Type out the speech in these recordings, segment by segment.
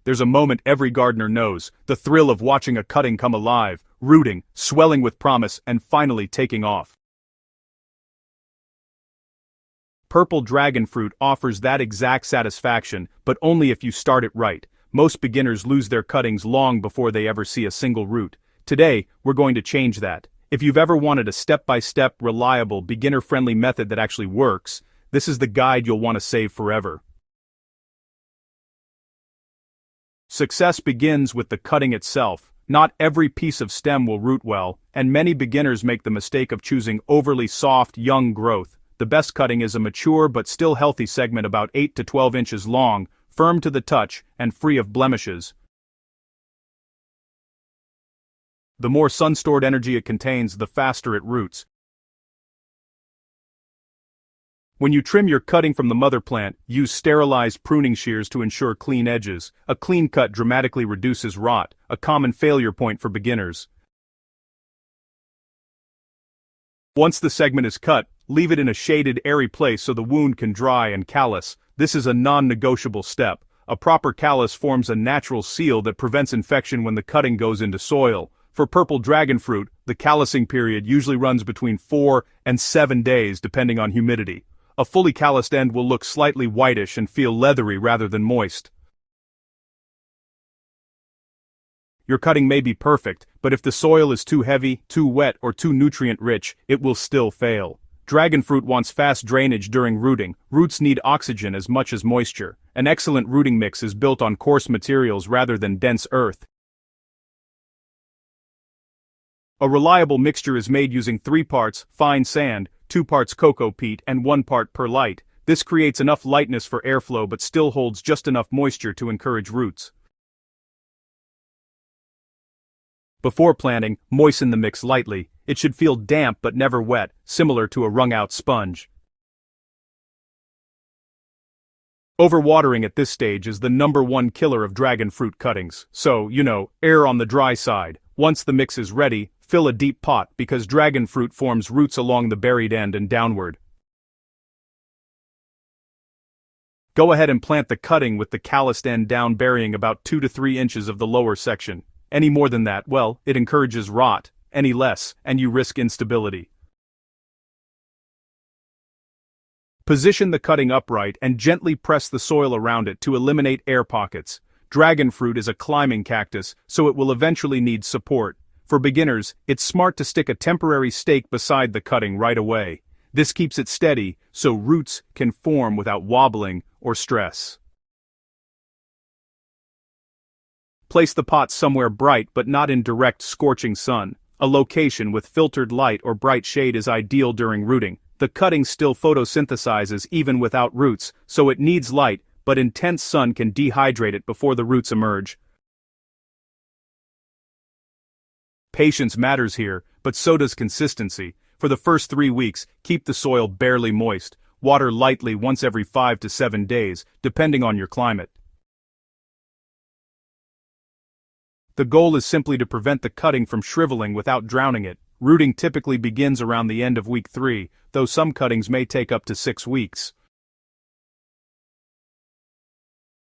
there's a moment every gardener knows, the thrill of watching a cutting come alive, rooting, swelling with promise, and finally taking off. Purple dragon fruit offers that exact satisfaction, but only if you start it right. Most beginners lose their cuttings long before they ever see a single root. Today, we're going to change that. If you've ever wanted a step-by-step, reliable, beginner-friendly method that actually works, this is the guide you'll want to save forever. Success begins with the cutting itself. Not every piece of stem will root well, and many beginners make the mistake of choosing overly soft, young growth. The best cutting is a mature but still healthy segment about 8 to 12 inches long, firm to the touch, and free of blemishes. The more sun-stored energy it contains, the faster it roots. When you trim your cutting from the mother plant, use sterilized pruning shears to ensure clean edges. A clean cut dramatically reduces rot, a common failure point for beginners. Once the segment is cut, leave it in a shaded, airy place so the wound can dry and callus. This is a non-negotiable step. A proper callus forms a natural seal that prevents infection when the cutting goes into soil. For purple dragon fruit, the callusing period usually runs between 4 and 7 days depending on humidity. A fully calloused end will look slightly whitish and feel leathery rather than moist. Your cutting may be perfect, but if the soil is too heavy, too wet, or too nutrient-rich, it will still fail. Dragon fruit wants fast drainage during rooting. Roots need oxygen as much as moisture. An excellent rooting mix is built on coarse materials rather than dense earth. A reliable mixture is made using 3 parts fine sand, 2 parts cocoa peat, and 1 part perlite. This creates enough lightness for airflow but still holds just enough moisture to encourage roots. Before planting, moisten the mix lightly. It should feel damp but never wet, similar to a wrung-out sponge. Overwatering at this stage is the #1 killer of dragon fruit cuttings, so, err on the dry side. Once the mix is ready, fill a deep pot because dragon fruit forms roots along the buried end and downward. Go ahead and plant the cutting with the calloused end down, burying about 2 to 3 inches of the lower section. Any more than that, well, it encourages rot. Any less, and you risk instability. Position the cutting upright and gently press the soil around it to eliminate air pockets. Dragon fruit is a climbing cactus, so it will eventually need support. For beginners, it's smart to stick a temporary stake beside the cutting right away. This keeps it steady, so roots can form without wobbling or stress. Place the pot somewhere bright but not in direct scorching sun. A location with filtered light or bright shade is ideal during rooting. The cutting still photosynthesizes even without roots, so it needs light, but intense sun can dehydrate it before the roots emerge. Patience matters here, but so does consistency. For the first 3 weeks, keep the soil barely moist. Water lightly once every 5 to 7 days, depending on your climate. The goal is simply to prevent the cutting from shriveling without drowning it. Rooting typically begins around the end of week 3, though some cuttings may take up to 6 weeks.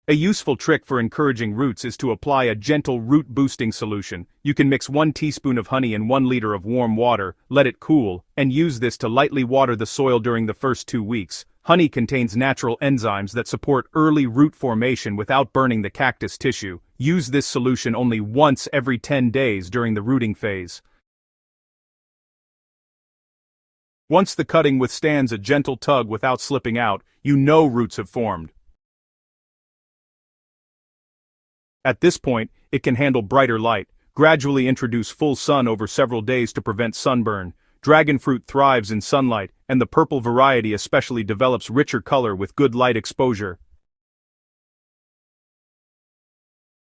A useful trick for encouraging roots is to apply a gentle root-boosting solution. You can mix 1 teaspoon of honey in 1 liter of warm water, let it cool, and use this to lightly water the soil during the first 2 weeks. Honey contains natural enzymes that support early root formation without burning the cactus tissue. Use this solution only once every 10 days during the rooting phase. Once the cutting withstands a gentle tug without slipping out, you know roots have formed. At this point, it can handle brighter light. Gradually introduce full sun over several days to prevent sunburn. Dragon fruit thrives in sunlight, and the purple variety especially develops richer color with good light exposure.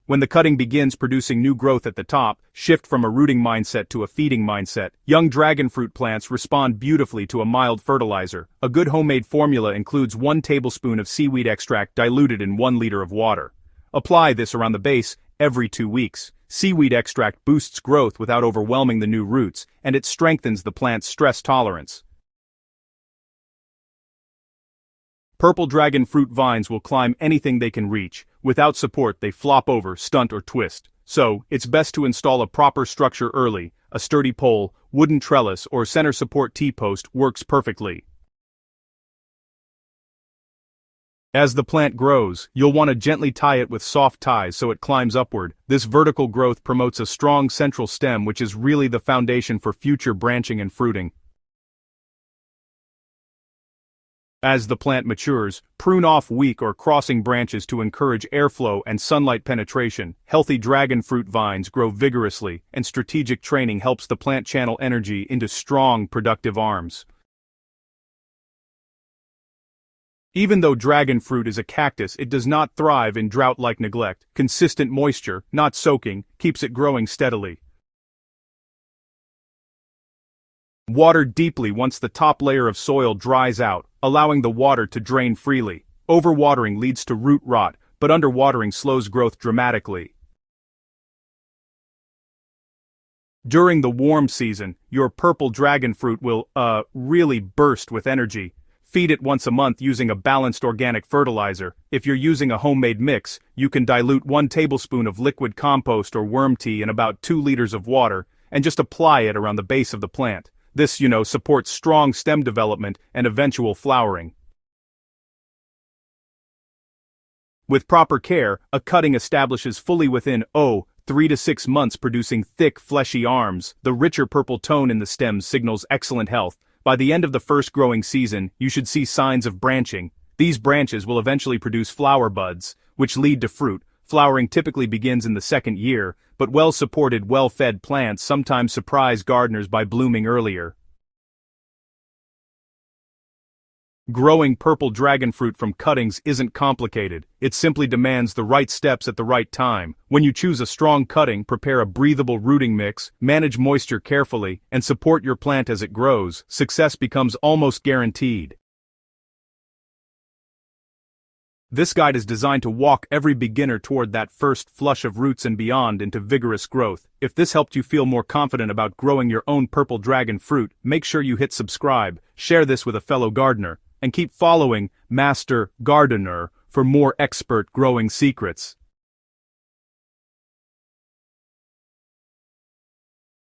When the cutting begins producing new growth at the top, shift from a rooting mindset to a feeding mindset. Young dragon fruit plants respond beautifully to a mild fertilizer. A good homemade formula includes 1 tablespoon of seaweed extract diluted in 1 liter of water. Apply this around the base every 2 weeks. Seaweed extract boosts growth without overwhelming the new roots, and it strengthens the plant's stress tolerance. Purple dragon fruit vines will climb anything they can reach. Without support, they flop over, stunt, or twist. So, it's best to install a proper structure early. A sturdy pole, wooden trellis, or center support T-post works perfectly. As the plant grows, you'll want to gently tie it with soft ties so it climbs upward. This vertical growth promotes a strong central stem, which is really the foundation for future branching and fruiting. As the plant matures, prune off weak or crossing branches to encourage airflow and sunlight penetration. Healthy dragon fruit vines grow vigorously, and strategic training helps the plant channel energy into strong, productive arms. Even though dragon fruit is a cactus, it does not thrive in drought-like neglect. Consistent moisture, not soaking, keeps it growing steadily. Water deeply once the top layer of soil dries out, allowing the water to drain freely. Overwatering leads to root rot, but underwatering slows growth dramatically. During the warm season, your purple dragon fruit will, really burst with energy. Feed it once a month using a balanced organic fertilizer. If you're using a homemade mix, you can dilute 1 tablespoon of liquid compost or worm tea in about 2 liters of water, and just apply it around the base of the plant. This, supports strong stem development and eventual flowering. With proper care, a cutting establishes fully within 3 to 6 months, producing thick, fleshy arms. The richer purple tone in the stems signals excellent health. By the end of the first growing season, you should see signs of branching. These branches will eventually produce flower buds, which lead to fruit. Flowering typically begins in the second year, but well-supported, well-fed plants sometimes surprise gardeners by blooming earlier. Growing purple dragon fruit from cuttings isn't complicated. It simply demands the right steps at the right time. When you choose a strong cutting, prepare a breathable rooting mix, manage moisture carefully, and support your plant as it grows, success becomes almost guaranteed. This guide is designed to walk every beginner toward that first flush of roots and beyond into vigorous growth. If this helped you feel more confident about growing your own purple dragon fruit, make sure you hit subscribe, share this with a fellow gardener, and keep following Master Gardener for more expert growing secrets.